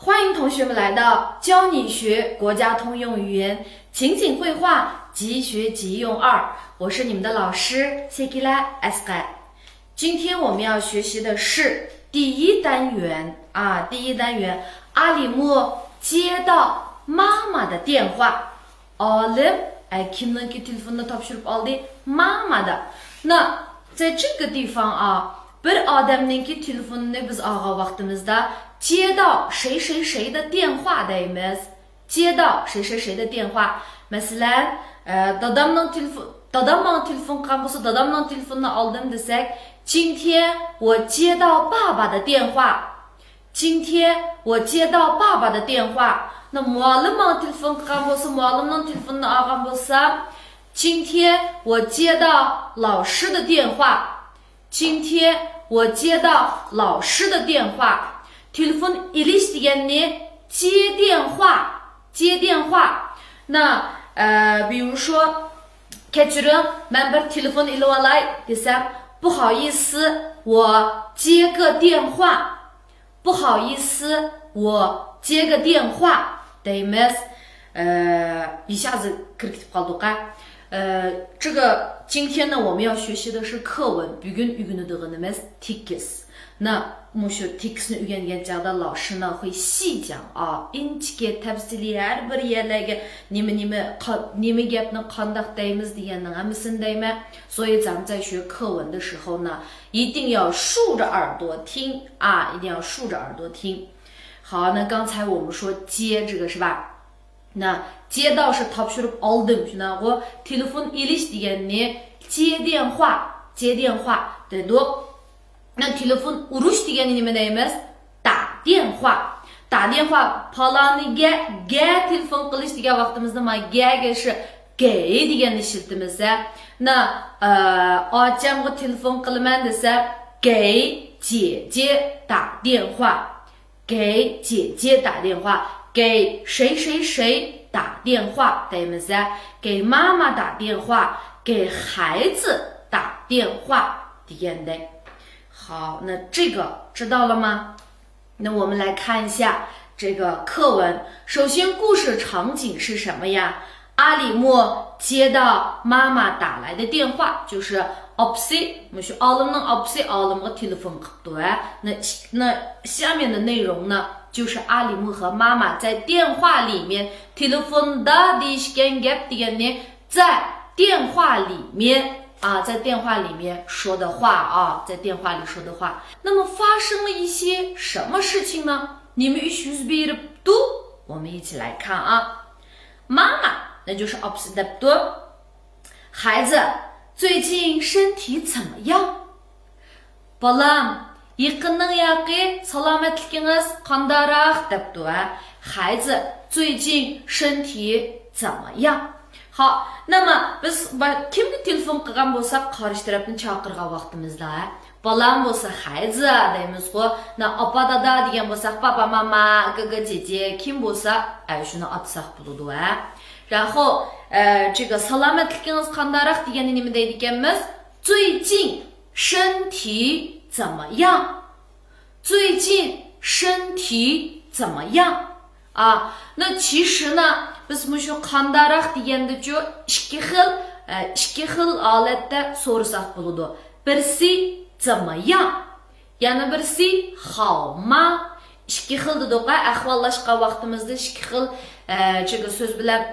欢迎同学们来到教你学国家通用语言情景绘画即学即用2，我是你们的老师 Sekila Eskai。今天我们要学习的是第一单元阿里木接到妈妈的电话。Kim'ninki telefonunu topshirib oldi妈妈的。那在这个地方bir odamninki telefonini biz olgan vaqtimizda接到谁谁谁的电话deymiz。接到谁谁谁的电话。Masalan, dadamning telefon qilgan bo'lsa, dadamning telefonini oldim desak, 今天我接到爸爸的电话。今天我接到爸爸的电话。那muallimning telefon qilgan bo'lsa, muallimning telefonini olgan bo'lsa, 今天我接到老师的电话。今天我接到老师的电话。Telefon ilish deganni接电话，接电话。那比如说 kechiring, men bir telefon ilib olay desam, 不好意思，我接个电话。不好意思，我接个电话。deymiz。一下子 kirgitib qoldik。这个今天呢，我们要学习的是课文。bugun o'rganadiganimiz tekis。那mushu tekisni o'rgangan chog'da老师呢会细讲inchike tafsiliy har bir yerlarga nima gapni qandoq deymiz deganning hammasini deyman。所以咱们在学课文的时候呢，一定要竖着耳朵听一定要竖着耳朵听。好，那刚才我们说接这个是吧？那接到是 topshirib oldim， shuna我 telefon ilish deganni 接电话，接电话deydi。那 telefon urish deganni nima deymiz？ 打电话，打电话。paloniga telefon qilish degan vaqtimizda mana ga是给deganni ishlatamiz。那ochamga telefon qilaman desa, 给姐姐打电话，给姐姐打电话。给谁谁谁打电话deymiz。给妈妈打电话，给孩子打电话deganday。好，那这个知道了吗？那我们来看一下这个课文。首先故事场景是什么呀？阿里木接到妈妈打来的电话，就是opsi， 我们说olimning opsi olimga telefon qilibdi。那下面的内容呢，就是阿里木和妈妈在电话里面 telefonda deyishgan gap deganni 在电话里面在电话里面说的话在电话里说的话。那么发生了一些什么事情呢？你们我们一起来看妈妈，那就是 opsi debdu， 孩子最近身体怎么样？ Balam yaqinning yaqi salomatligingiz qandaroq debdu。 孩子最近身体怎么样？好，那么biz kimga telefon qilgan bo'lsak, qarish tarafni chaqirgan vaqtimizda balam bo'lsa 孩子 deymizku。 那 opa dada degan bo'lsak, papa mama, gaga姐姐 kim bo'lsa shuni atsak bo'ladi。 然后这个 salomatligingiz qandaroq deganni nima deydi ekanmiz？ 最近身体怎么样？最近身体怎么样？那其实呢biz mushu qandaroq deganda-chu ikki xil holatda so'rasak bo'ladi。 birsi 怎么样，yana birsi 好吗。ikki xil dedik ahvollashgan vaqtimizda ikki xil这个so'z bilan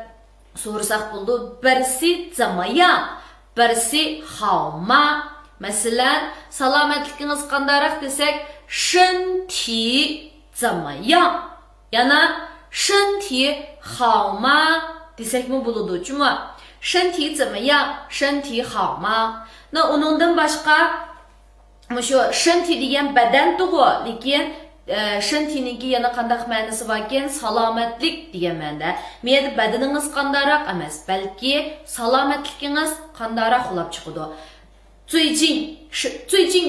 so'rasak bo'ladi。 birsi 怎么样， birsi 好吗。Masalan, salomatligingiz qandaroq desak, 身体怎么样，yana 身体好吗 desakmi bo'ladi chumi？ 身体怎么样，身体好吗。那uningdan boshqa shu 身体degan badan tug'i, lekin 身体ninki yana qandaq ma'nosi bor ekan? Salomatlik degan ma'noda. Menda badaningiz qandaroq emas, balki salomatligingiz qandaroq bo'lib chiqadi。 最近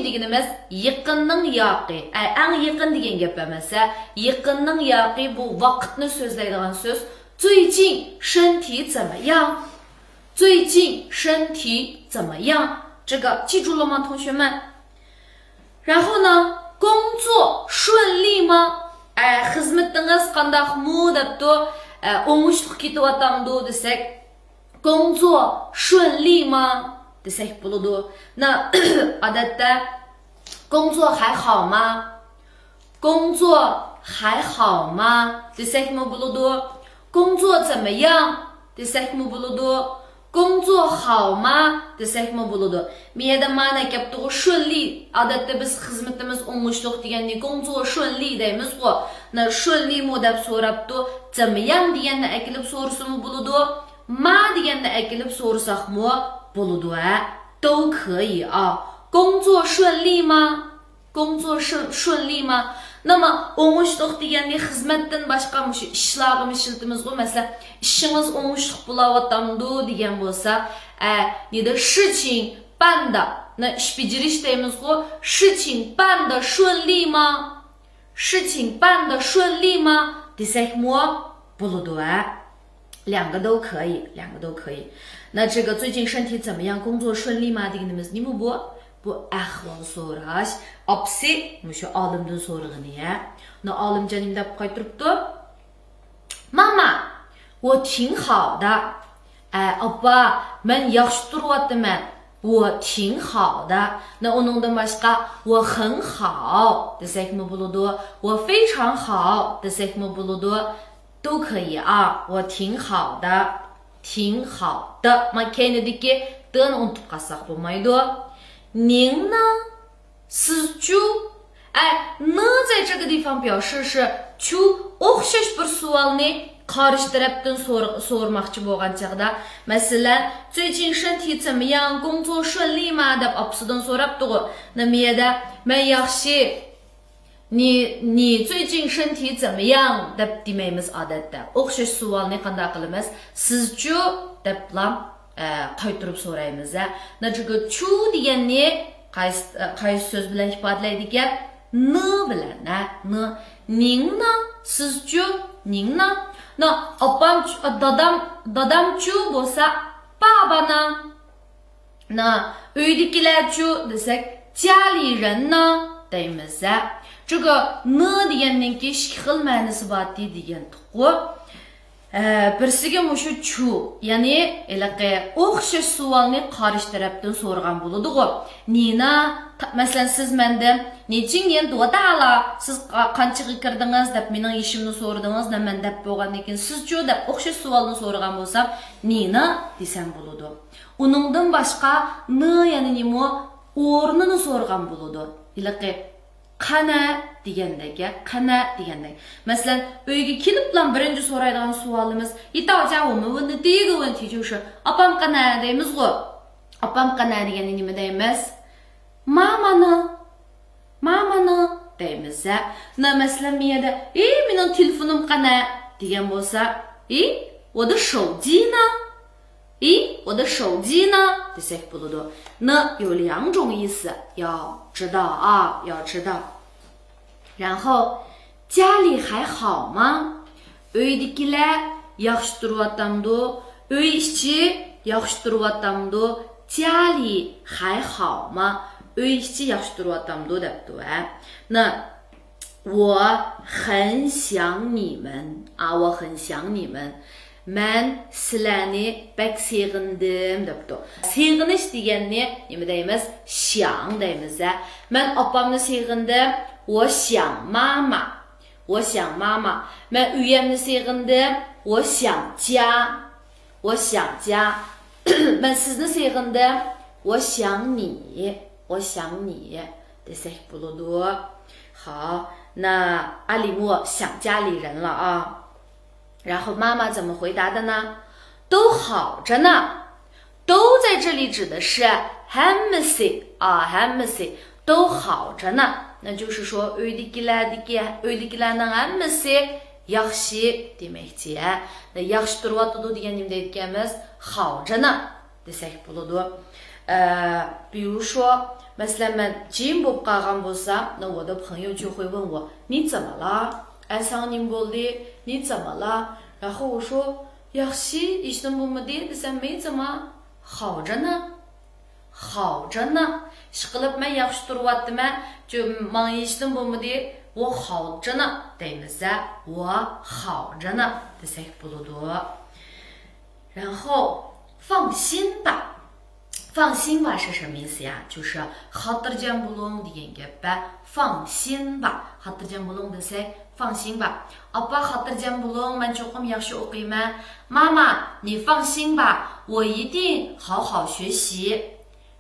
deganimiz yaqinning yoqi, eng yaqin degan gap emas. Yaqinning yoqi bu vaqtni so'zlaydigan so'z。 最近身体怎么样？ 最近身体怎么样？ 这个记住了吗，同学们？然后呢，工作顺利吗？ xizmatingiz qandaqmi debdi, o'ngishli ketyaptamdi desak, 工作顺利吗 desak bo'ladi. 那 odatda 工作还好吗 工作还好吗 desakmi bo'ladi. 工作怎么样 desakmi bo'ladi. 工作好吗 desakmi bo'ladi. Miyada ma'na kelibdi, 顺利 odatda biz xizmatimiz o'ngishli deganda 工作顺利 deymiz-ku. 那顺利mi deb so'rabdi. 怎么样 deganni akilib so'rasimi bo'ladi. ma deganni akilib so'rasaqmi bo'ladi. 都可以啊. 工作顺利吗工作顺利吗 那么 o'ngishli deganda xizmatdan boshqa shu ishlarni ishlatamiz-ku. Masalan, ishingiz o'ngishli bo'layotgandi degan bo'lsa, ni的事情办的 那 ish bajarish deymiz-ku. 事情办的顺利吗事情办的顺利吗 desakmi bo'ladi. 两个都可以，两个都可以。那这个最近身体怎么样？工作顺利吗？deganimiz nima bu? Bu ahvol so'rash. Opsi, mushu olimdan so'rag'ini. Na olimjon nima deb qaytiribdi? Mama, 我挺好的. Oppa, men yaxshi turyapman. 我挺好的. Na uningdan boshqa 我很好 desakmi bo'ladi. 我非常好 desakmi bo'ladi. 都可以啊，我挺好的，挺好的。嘛，kendideki d'ni unutib qolsak bo'lmaydi. 您呢？是就呢在这个地方表示是就o'xshash bir savolni qarshi tarafdan so'ramoqchi bo'lgan chaqda, masalan, 最近身体怎么样？工作顺利吗？deb opsidan so'rabdi-ku. Namiyada men yaxshi. 你最近身体怎么样 deb demaymiz odatda. O'xshash savolni qanday qilamiz? Sizchu deb qaytirib so'raymiz. Na 这个 chu deganni qaysi so'z bilan ifodalaydi ekan? N bilan, n. 您呢? Sizchu? 您呢? Na opam dadamchu bo'lsa, baba呢? Na uydagilarchu desak, 家里人呢 deymiz. 这个 n deganninki ikki xil ma'nosi bor degan-ku. Birsiga mushu chu, ya'ni iliqi o'xshash savolni qarshi tarafdan so'ragan bo'ladi-ku. Nina, masalan, siz mendan nechin yen to'dala, siz qanchaga kirdingiz deb mening ishimni so'radingiz, men deb bo'lgandan keyin siz-chu deb o'xshash savolni so'ragan bo'lsam, Nina desam bo'ladi. Uningdan boshqa n ya'ni nima o'rnini so'ragan bo'ladi. Iliqi qana degandagi, qana degandagi. Masalan, uyga kelib bilan birinchi so'raydigan savolimiz, 一到家我们问的第一个问题就是 opam qana deymiz-ku. Opam qana degani nima deymiz? Mamani deymiz. Na masalan, miyada, mening telefonim qana degan bo'lsa, 我的手机呢? 我的手机呢 desak bo'ladi. 那有两种意思，要知道啊，要知道。然后家里还好吗 uydagilar yaxshi turyaptamdi, uy ichi yaxshi turyaptamdi, 家里还好吗 uy ichi yaxshi turyaptamdi debdi. 那我很想你们啊，我很想你们。Men sizlarni bak seg'indim debdi. Seg'inish deganni nima deymiz? 想 deymiz. Men opamni seg'indim. 我想妈妈. 我想妈妈. Men uyimni seg'indim. 我想家. 我想家. Men sizni seg'indim. 我想你. 我想你 desak bo'ladi. 好，那阿里莫想家里人了啊。然后妈妈怎么回答的呢？都好着呢。都在这里指的是 hammasi 啊 hammasi 都好着呢。那就是说 uydagilarning hammasi yaxshi demakchi. 那 yaxshi turyapti degan nima deyotganmiz? 好着呢 desak bo'ladi. 比如说 masalan men jim bo'lib qolgan bo'lsam, 那我的朋友就会问我你怎么了？Asangning bo'ldi, 你怎么了？然后我说 yaxshi ishim bo'lmadi desam, men 怎么好着呢？好着呢。Ishqilib men yaxshi turyapman, menga ishim bo'lmadi, 我好着呢 deymiz， 我好着呢 desek buludu。然后放心吧。放心吧是什么意思呀？就是 xotirjam bo'ling degan gap吧。放心吧 xotirjam bo'ling desak 放心吧。Appa xotirjam bo'ling men cho'qim yaxshi o'qiyman。妈妈你放心吧，我一定好好学习。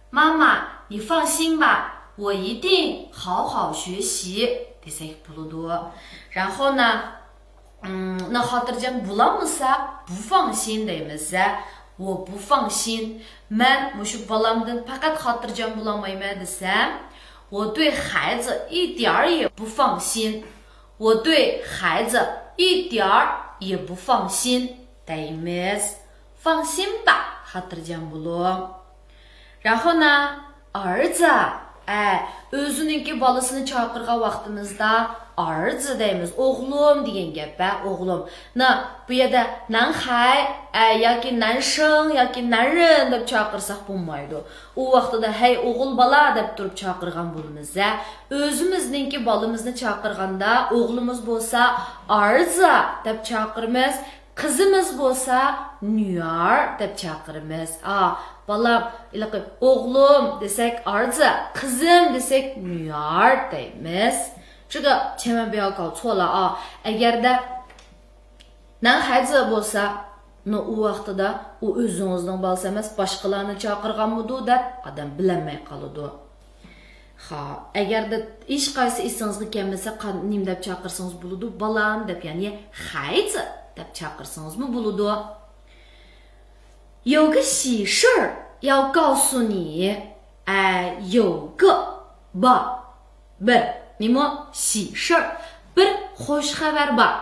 妈妈你放心吧，我一定好好学习 desak bo'ladi。然后呢那 xotirjam bo'lamasa 不放心deymiz。我不放心 men mushu bolamdan faqat xotirjam bo'lolmayman desam 我对孩子一点儿也不放心，我对孩子一点儿也不放心 deymiz。放心吧 xotirjam bo'ling。然后呢儿子o'zininki bolasini chaqirgan vaqtimizda arz deymiz, o'g'lim degan gap, o'g'lim. Bu yerda 男孩 yoki 男生 yoki 男人 deb chaqirsak bo'lmaydi. U vaqtida hey o'g'il bola deb turib chaqirgan bo'lamiz. O'zimizningki bolamizni chaqirganda o'g'limiz bo'lsa arz deb chaqiramiz, qizimiz bo'lsa nüar deb chaqiramiz. Balam, o'g'lim desak arz, qizim desak nüar deymiz. 这个千万不要搞错了啊！ Agarda 男孩子bo'lsa, u vaqtida u o'zingizning bolasi emas, boshqalarni chaqirganmidi deb odam bilamay qoladi. Agarda hech qaysi esingizga kelmasa, nim deb chaqirsangiz bo'ladi, balam deb, ya'ni 孩子 deb chaqirsangiz bo'ladi. 有个喜事儿要告诉你，有个bir nima 喜事儿 bir xo'sh xabar bor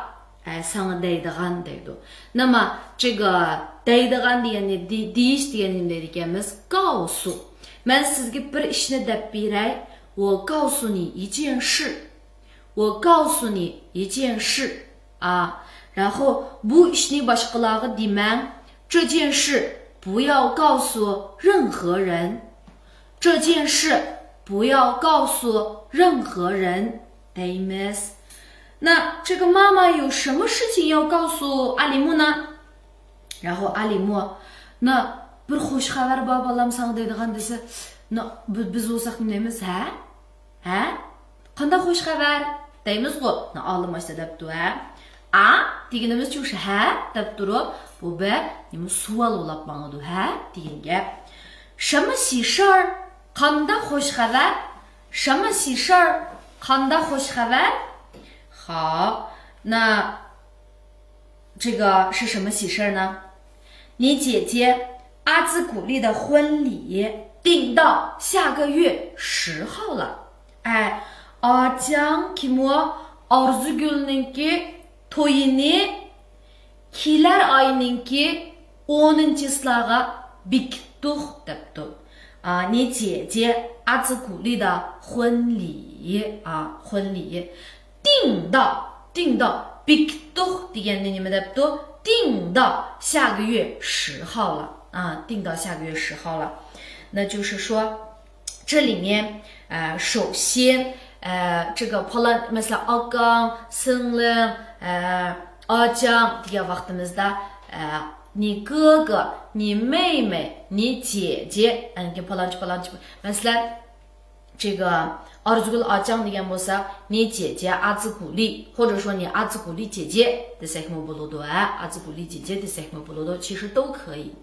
sana deydigan deydi. Nima 这个 deydigan degani deyish degani nima deydi ekanmiz? 告诉 men sizga bir ishni deb beray, 我告诉你一件事，我告诉你一件事然后 bu ishni boshqalarga demang, 这件事不要告诉任何人，这件事不要告诉任何人 deymiz。 那这个妈妈有什么事情要告诉阿里木呢？然后阿里木那bir xo'sh xabar bor bolam sana deydigan desa, biz bo'lsak nima deymiz? Qanday xo'sh xabar deymiz-ku. Olimashda debdi deganimiz shu deb turib, bu bir nima savol bo'lib qoladi, degan gap. 什么喜事儿 qanday xo'sh xabar? 什么喜事儿 qanday xo'sh xabar? 好，那这个是什么喜事呢？你姐姐阿兹古丽的婚礼定到下个月10号了。Acam Kimo Arzugulninki to'yini kelar oyninki 10-silaga bekitdik debdi. 你姐姐阿兹古丽的婚礼婚礼定到 bekitdik degani nima debdi? 定到下个月10号了定到下个月10号了。那就是说这里面首先这个 mesela akam, singlim, acam degan vaqtimizda 你哥哥, 你妹妹, 你姐姐 mesela 这个 Arzugul acam degan bo'lsa 你姐姐阿兹古丽，或者说你阿兹古丽姐姐 desek bo'ladi, 阿兹古丽姐姐 desek bo'ladi， 其实都可以。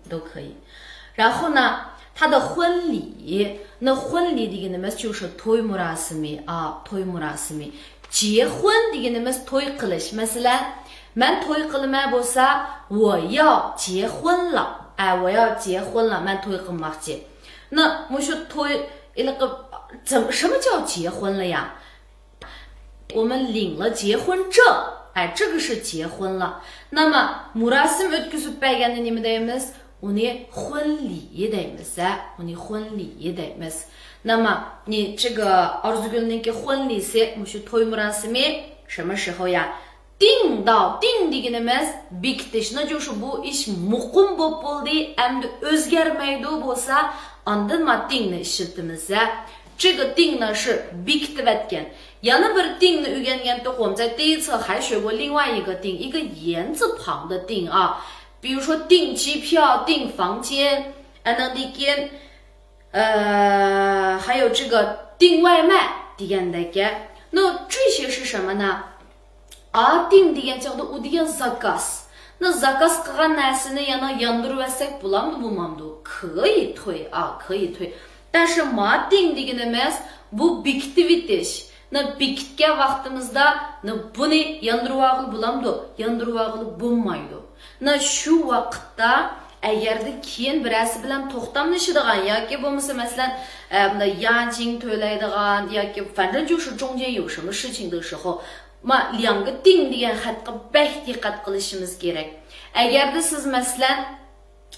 然后呢他的婚礼，那婚礼 deganimiz 就是 to'y murosimi to'y murosimi。 结婚 deganimiz to'y qilish. Masalan men to'y qilmay bo'lsa 我要结婚了，我要结婚了 men to'y qilmoqchi。 那我说 to'y 什么叫结婚了呀？我们领了结婚证，这个是结婚了。那么 murasim o'tkazib berganda nima deymiz? uni 婚礼 deymiz. uni 婚礼 deymiz. 那么你这个 Arzugulninki 婚礼是 to'y murosimi 什么时候呀？ 定到 定 deganimiz bekitish. 那就是 bu ish muqim bo'lib bo'ldi, endi o'zgarmaydi bo'lsa, ondan ma dingni ishlatamiz. 这个定呢是 biktvetgen。yana bir定呢öğrengen的我们在第一册还学过另外一个定，一个言字旁的定啊，比如说订机票、订房间，还有这个订外卖，degan。那这些是什么呢？定degan叫的o degan zakaz。那 zakaz qilgan narsani yana yandırıversak bulamdı bulmamdı?可以退啊，可以退。但是ma定deganimiz bu biktivitish。那 bikitgan vaqtimizda buni yandırıvag'il bulamdı? Yandırıvag'il bo'lmaydi. Na shu vaqtda agarda keyin birasi bilan to'xtamlashadigan yoki bo'lmasa masalan yanjing to'laydigan yoki 反正就是中间有什么事情的时候 两个定degan xatga bak diqqat qilishimiz kerak. Agarda siz masalan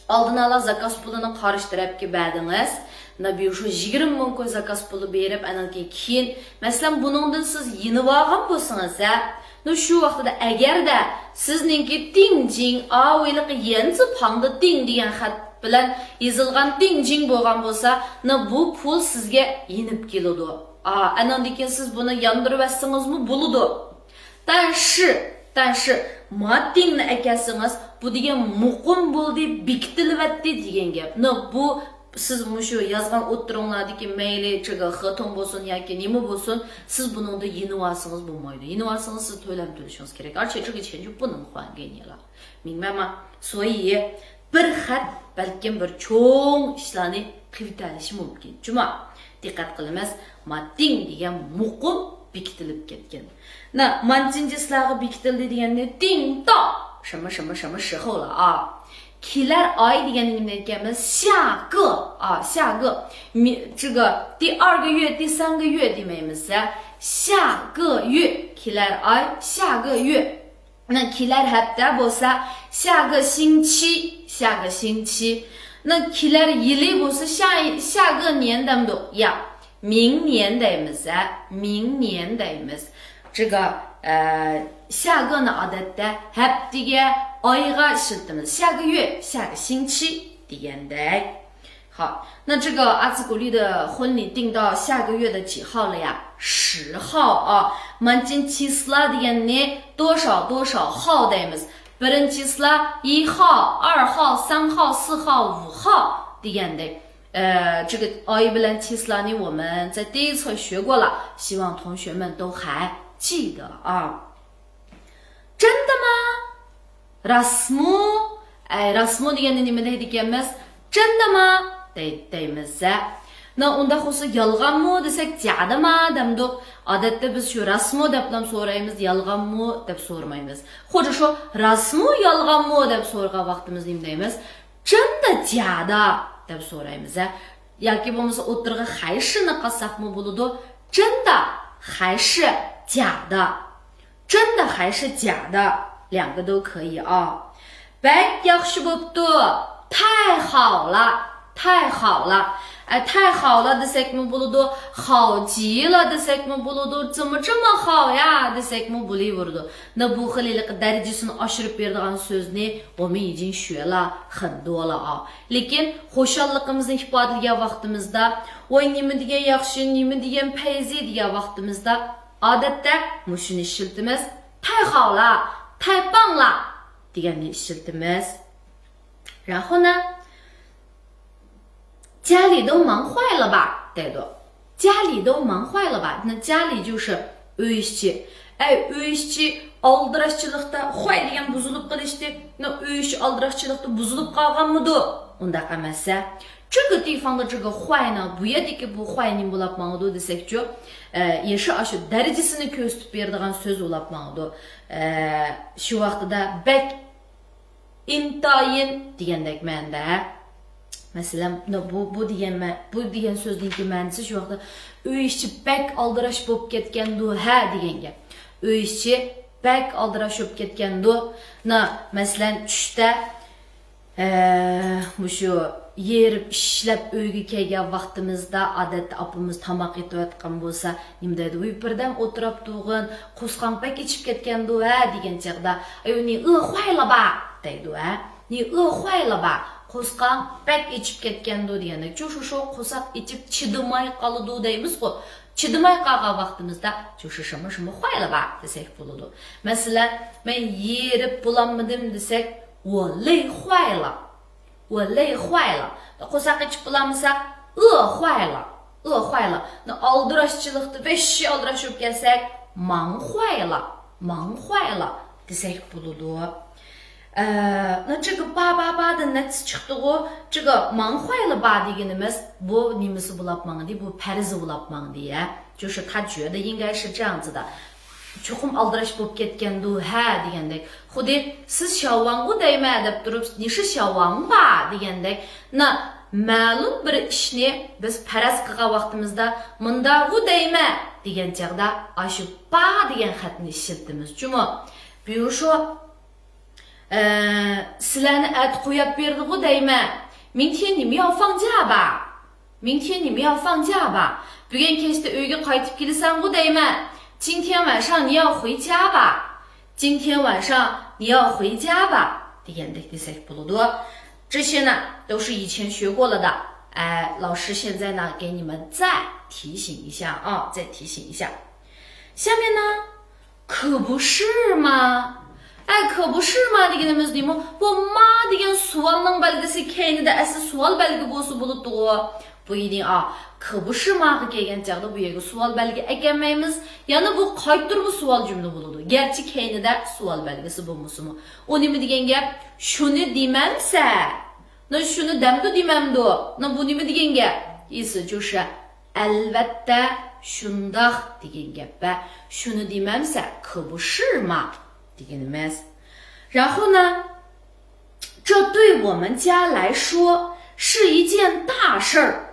oldin ola zakaz pulini qarish tarafga berdingiz, bir şu 20 ming ko'y zakaz puli berib, anan keyin masalan buningdan siz yinib olgan bo'lsangiz, shu vaqtida agarda sizningki dingjing aveliq yenzi pangda ding degan xat bilan yozilgan dingjing bo'lgan bo'lsa, bu pul sizga yinib keladi. Anan keyin siz buni yondirib olsangizmi bo'ladi. 但是 madingni aytsangiz bu degan muqim bo'ldi, bekitilyapti degan gap. Bu siz mushu yozgan o'tiringlardagi mayli xaton bo'lsin yoki nima bo'lsin, siz buningda yinib olsangiz bo'lmaydi. Yinib olsangiz siz to'lam to'lashingiz kerak. 而且这个钱就不能还给你了，明白吗？所以 bir xat balkim bir cho'ng ishlarni qilib talishi mumkin. Juma diqqat qilamiz. Mading degan muqim bekitilib ketgan. Na manchinchi sizlarga bekitildi deganda ding da 什么什么什么时候了啊？ kelar ay deganingni aytamiz 下个下个这个第二个月第三个月 demaymiz 下个月 kelar ay 下个月 那 kelar hafta bo'lsa 下个星期 下个星期 那 kelar yili bo'lsa 下个年 demdi ya 明年 deymiz 明年 deymiz 这个下个呢 odatda haftaga ayga ishlatamiz 下个月 下个星期 degandek。 好，那这个阿兹古丽的婚礼定到下个月的几号了呀？10号啊。 Manchin chisla degani 多少多少号 deymiz. Birinchi chisla 1号、2号、3号、4号、5号 degandek。 这个 ay bilan chislani 我们在第一册学过了，希望同学们都还记得啊。 真的吗？ rasmu rasmu degani nima deydi ekanmiz? 真的吗 deymiz. Na unda xusu yolg'onmi desak jadimi demdik. Odatda biz shu rasmu deb so'raymiz, yolg'onmi deb so'ramaymiz. 或者说 rasmu yolg'onmi deb so'ragan vaqtimizda nima deymiz? 真的假的 deb so'raymiz. yoki bo'lmasa o'tirg'i hayshini qilsakmi bo'ladi? 真的还是假的？ 真的还是假的？ 两个都可以啊。 bak yaxshi bo'pti， 太好了，太好了。 太好了 desakmi bo'ladi， 好极了 desakmi bo'ladi， 怎么这么好呀 desakmi bo'laveradi。 那bu xillik darajasini oshirib beradigan so'zni 我们已经学了很多了啊。 lekin xushalligimizni ifodalagan vaqtimizda voy nima degan yaxshi, nima degan payzi degan vaqtimizda odatda mushuni ishlatamiz. 太好了，太棒了 deganni ishlatamiz。 然后呢， 家里都忙坏了吧？对的，家里都忙坏了吧？那家里就是 uy ichi。 uy ichi aldirashchilikda hoy degan buzilib qolishdi. uy ichi aldirashchilikda buzilib qolganmidi? Unda emas. 这个地方的这个坏呢，bu yerdagi bu hoyning bo'lib mangdi desakchi, yeshi ashu darajasini ko'rsatib beradigan so'z bo'lib mangdi. Shu vaqtida bak intayin degandek ma'noda. Masalan, bu degan so'zningki ma'nosi shu vaqtda uy ichi bak aldirash bo'lib ketgandu ha degan gap. Uy ichi bak aldirash bo'lib ketgandu. Masalan, tushda mushu yerib ishlab uyga kelgan vaqtimizda odatda opamiz tomoq etayotgan bo'lsa, nima deydi? Uy birdan o'tirib turg'in, qo'sqonpak ichib ketgandu ha degan chaqda, "Ni 饿坏了吧?" deydi ha. "Ni 饿坏了吧?" qo'sqang bak ichib ketgandi deganda,就是说 qo'saq ichib chidamay qoldi deymiz ku. Chidamay qolgan vaqtimizda 就是什么什么坏了吧 desak bo'ladi. Masalan, men yerib bo'lolmadim desak, 我累坏了. 我累坏了. Qo'saq ichib bo'lolmasak, 饿坏了. 饿坏了. Aldirashchilikda 5 aldirash bo'lib kelsak, 忙坏了. 忙坏了 desak bo'ladi. 那这个叭叭叭的那次çıktı o, 这个忙坏了吧 deganimiz, bu nimasi bo'lib mangdi, bu parzi bo'lib mangdi ya. 就是他觉得应该是这样子的. Cho'qim aldirash bo'lib ketgandu ha degandek. Xuddi siz shovvangu deyma deb turib, ni shi shovvan ba degandek. Na ma'lum bir ishni biz faraz qilgan vaqtimizda mundagu deyma degan chaqda ashu ba degan xatni ishlatamiz. Chunki, 比如说 sizlarni at qo'yib berdi-ku deyma. 明天你们要放假吧? 明天你们要放假吧? Bugun kechda uyga qaytib kelasan-ku deyma. 今天晚上你要回家吧? 今天晚上你要回家吧? degandek desak bo'ladi. 这些呢都是以前学过了的。老师现在呢给你们再提醒一下啊，再提醒一下。下面呢，可不是吗？可不是吗 deganimiz deymi? Bu ma degan savolning belgisi kaynida asl savol belgi bo'lsa bo'ladi. Bu yeding可不是吗 kelgan chaqda bu yerga savol belgi ekanmaymiz. Yana bu qaytirma savol jumla bo'ladi. Garchi kaynida savol belgisi bo'lmasa-mu. U nima degan gap? Shuni demamsa. Na shuni damdu demamdu. Na bu nima degan gap? 意思就是 albatta shundoq degan gap. Shuni demamsa 可不是吗 deganimiz. 然后呢，这对我们家来说是一件大事儿.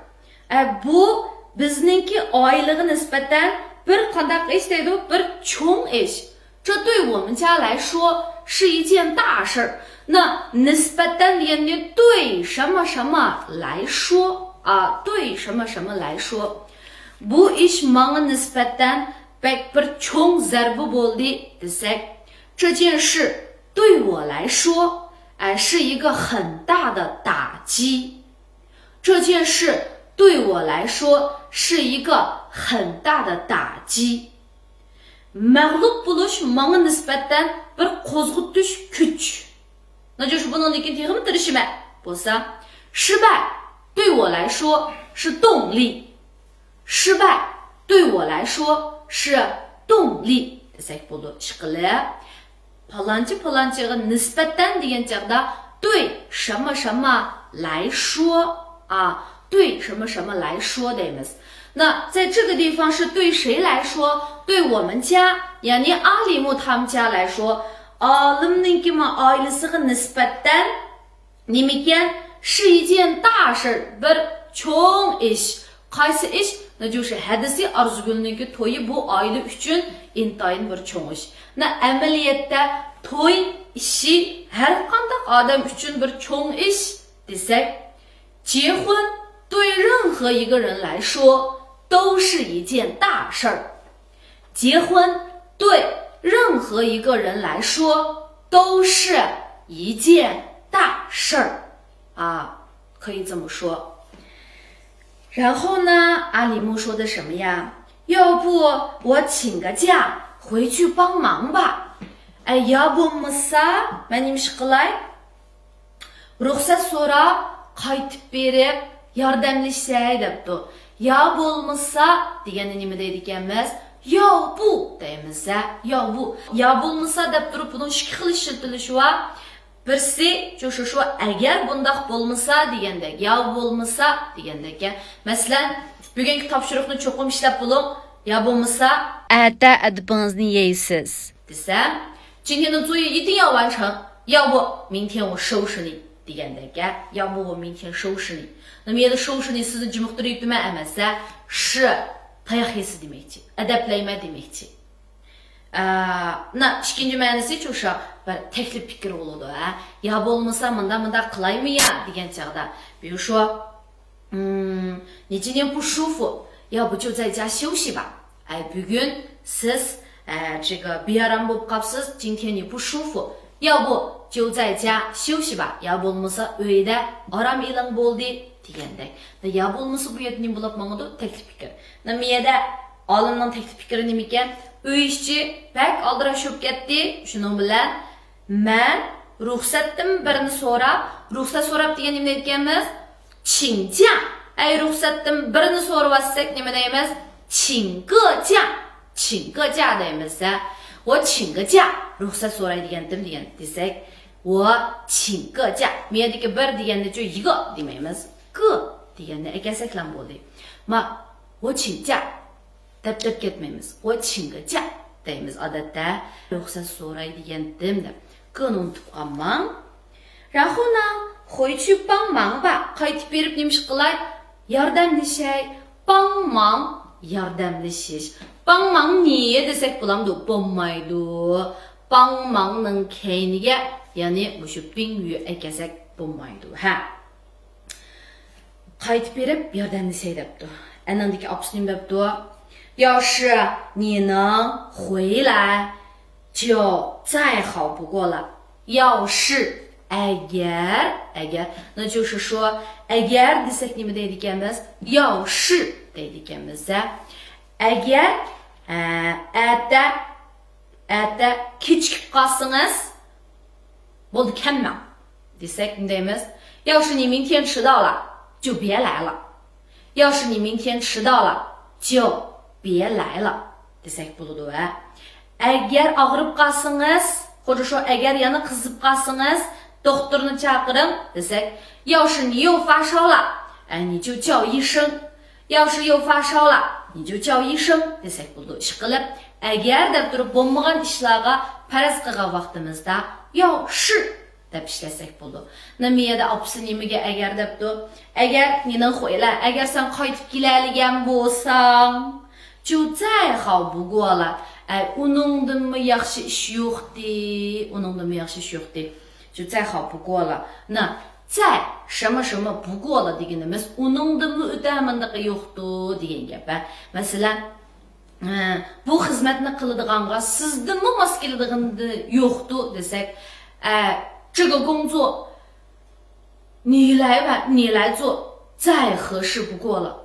Bu bizningki oilaga nisbatan bir qandaq ish deydi, bir cho'ng ish. 这对我们家来说是一件大事儿. 那 nisbatan deganda 对什么什么来说对什么什么来说. Bu ish menga nisbatan bek bir cho'ng zarba bo'ldi desak, 这件事对我来说是一个很大的打击. 这件事对我来说是一个很大的打击. Mag'lub bo'lish menga nisbatan bir qo'zg'itish kuch. 那就是buningdagi texnik tirishma bo'lsa, 失败对我来说是动力. 失败对我来说是动力 desak bo'ladi. Ishqilib, palonchi-palonchiga nisbatan degan chaqda 对什么什么来说对什么什么来说 deymiz. 那在这个地方是对谁来说？对我们家 yani Alimu 他们家来说, Olimninki oilasiga nisbatan nimikan 是一件大事, bir cho'ng ish. Qaysi ish? 那就是 hadisi Arzugulninki to'yi bu oila uchun intayin bir cho'ng ish. Na amaliyotda to'y ishi har qanday odam uchun bir cho'ng ish desak, 结婚对任何一个人来说都是一件大事儿. 结婚对任何一个人来说都是一件大事儿可以这么说。然后呢，阿里木说的什么呀？要不我请个假回去帮忙吧。ya bo'lmasa men nima ish qilay? Ruxsat so'rab qaytib berib yordamlashsay debdi. Ya bo'lmasa degani nima deydi ekanmiz? Yo bu deymiz. Yo bu. Ya bo'lmasa deb turib buni ikki xil ishlatilishi va birsi就是说 agar bundaq bo'lmasa degandek, yo bo'lmasa degandek. Masalan, bugungi topshiriqni cho'qim ishlab bo'ling, yo bo'lmasa ata adibingizni yeysiz desam, 今天的作业一定要完成，要不明天我收拾你 degandek. 要不我明天收拾你. 那么 endi 收拾你 sizni jimiqtiribdimi emas-a? 是 tayoq yeysiz demakchi, adablayman demakchi. Na ikkinchi ma'nosi o'sha bir taklif fikr bo'ladi. Ya bo'lmasa munda qilaymi ya degan chaqda. 比如说你今天不舒服，要不就在家休息吧. bugun siz这个 bearam bo'lib qolibsiz, 今天你不舒服，要不就在家休息吧. Ya bo'lmasa uyda orom e'lon bo'ldi deganday. Ya bo'lmasa bu yerda nima bo'lib mangdi? Taklif fikr. Nimada olimning taklif fikri nima ekan? Uy ishchi bak aldirashib ketdi. Shuning bilan men ruxsatdan birini so'rab, ruxsat so'rab degan nima aytganmiz? 请假. Ay ruxsatdan birini so'rayotsak nima deymiz? 请个假. 请个假deymiz. 我请个假. Ruxsat so'raydigandim degan desak, 我请个假. Mendagi bir deganda jo 一个 demaymiz. 个deganda akasaklan bo'ldi. Ma 我请假. deb ketmaymiz. 我请个假 deymiz odatda. Ruxsat so'raydigandim deb. 个 unutib qolmang. 然后呢回去帮忙吧. Qaytib berib nima ish qilay? Yordamlashay. 帮忙 yordamlashish. 帮忙你 desak bo'lamdi. Bo'lmaydi. 帮忙ning keyniga, ya'ni mushu bingyu aytsak bo'lmaydi. Ha. Qaytib berib yordamlashay debdi. Anandagi opsi nima debdi? 要是你能回来就再好不过了. 要是 agar 那就是说 agar desak nima deydiganmiz? 要是 deydiganmiz. Agar atda kechikib qolsangiz bo'ldi kelmang desak nima deymiz? 要是你明天迟到了就别来了. 要是你明天迟到了就别来了 desak bo'ladi. Agar og'rib qolsangiz,或者说 agar yana qizib qolsangiz doktorni chaqiring desak, 要是你又发烧了，你就叫医生. 要是又发烧了，你就叫医生 desak bo'ladi. Ishqilib, agar deb turib bo'lmagan ishlarga faraz qilgan vaqtimizda 要是 deb ishlasak bo'ladi. Nimada opsi nimaga agar debdi? Agar neni qo'ylar, agar sen qaytib keladigan bo'lsang, 就再好不过了. Uningdanmi yaxshi ish yo'qdi, uningdanmi yaxshi ish yo'qdi. 就再好不过了. 那再什么什么不过了 deganimiz uningdanmi o'tamandiqi yo'qdi degan gap. Masalan, bu xizmatni qiladiganga sizdanmi mos keladiganni yo'qdi desak, 这个工作你来吧，你来做再合适不过了。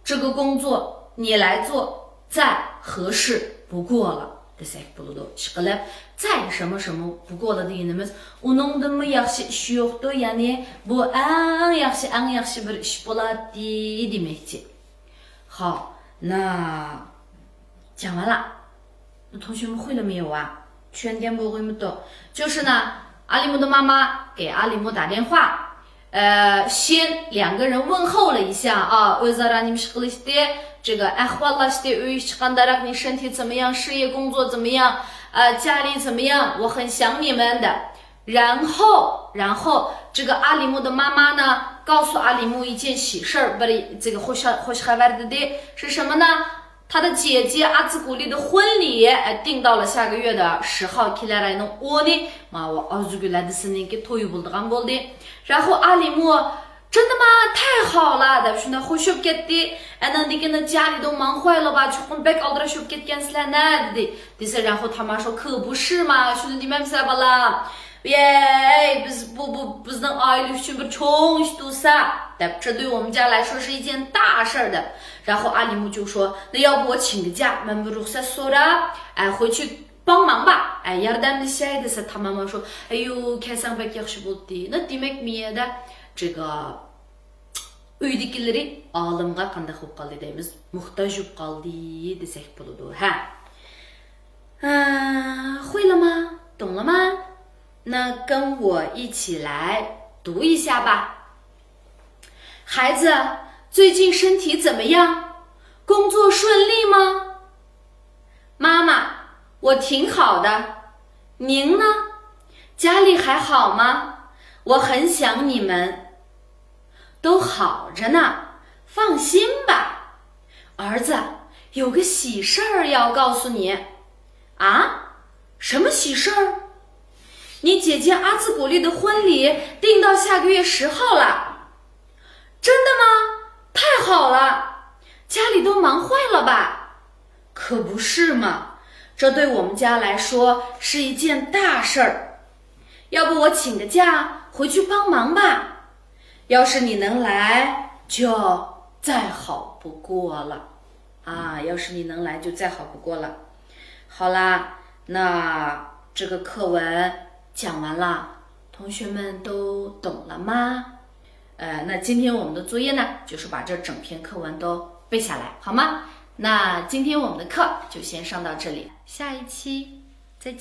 这个工作你来做再合适不过了 desak bo'ladi. Ishqilib, 再什么什么不过了deganimiz uningdanmi yaxshi ish yo'qdi, ya'ni bu eng yaxshi bir ish bo'ladi demakchi. 好，那讲完了，那同学们会了没有啊？全点不会没懂，就是呢，阿里木的妈妈给阿里木打电话，先两个人问候了一下啊，o'zaro nima ish qilishdi, 这个ahvollashdi, uy chiqqandaroq, 你身体怎么样，事业工作怎么样，家里怎么样，我很想你们的。然后这个阿里木的妈妈呢，告诉阿里木一件喜事儿，不是这个خوしxabar的是什么呢？他的姐姐阿兹古丽的婚礼定到了下个月的10号 kellar ayning 10i, mana Orzuguladisiningki to'yi bo'ldigan bo'ldi. 然后阿里木真的吗？太好了deb shunda xushib ketdi. Anandagini家里都忙坏了吧，chuqur bek aldirashib ketgansizlar dedi. Desa, 然后他妈说可不是嘛，shuni deymamsizlar bolam. bizning oila uchun bir cho'ng ish bo'lsa deb, 这对我们家来说是一件大事的。然后阿里木就说，那要不我请个假，们不ruxsat so'rab回去帮忙吧. yordamlashay desa, 他妈妈说，哎呦，kasang bek yaxshi bo'ldi. 那 demak miyada 这个 uydagilar olimga qanday bo'lib qoldi deymiz, muhtoj bo'lib qoldi desak bo'ladi.会了吗？懂了吗？那跟我一起来读一下吧。孩子，最近身体怎么样？工作顺利吗？妈妈，我挺好的。您呢？家里还好吗？我很想你们。都好着呢，放心吧。儿子，有个喜事儿要告诉你。啊？什么喜事儿？你姐姐阿兹古丽的婚礼定到下个月10号了。真的吗？太好了，家里都忙坏了吧？可不是嘛，这对我们家来说是一件大事儿。要不我请个假回去帮忙吧。要是你能来，就再好不过了啊！要是你能来，就再好不过了。好啦，那这个课文讲完了，同学们都懂了吗？那今天我们的作业呢，就是把这整篇课文都背下来，好吗？那今天我们的课就先上到这里，下一期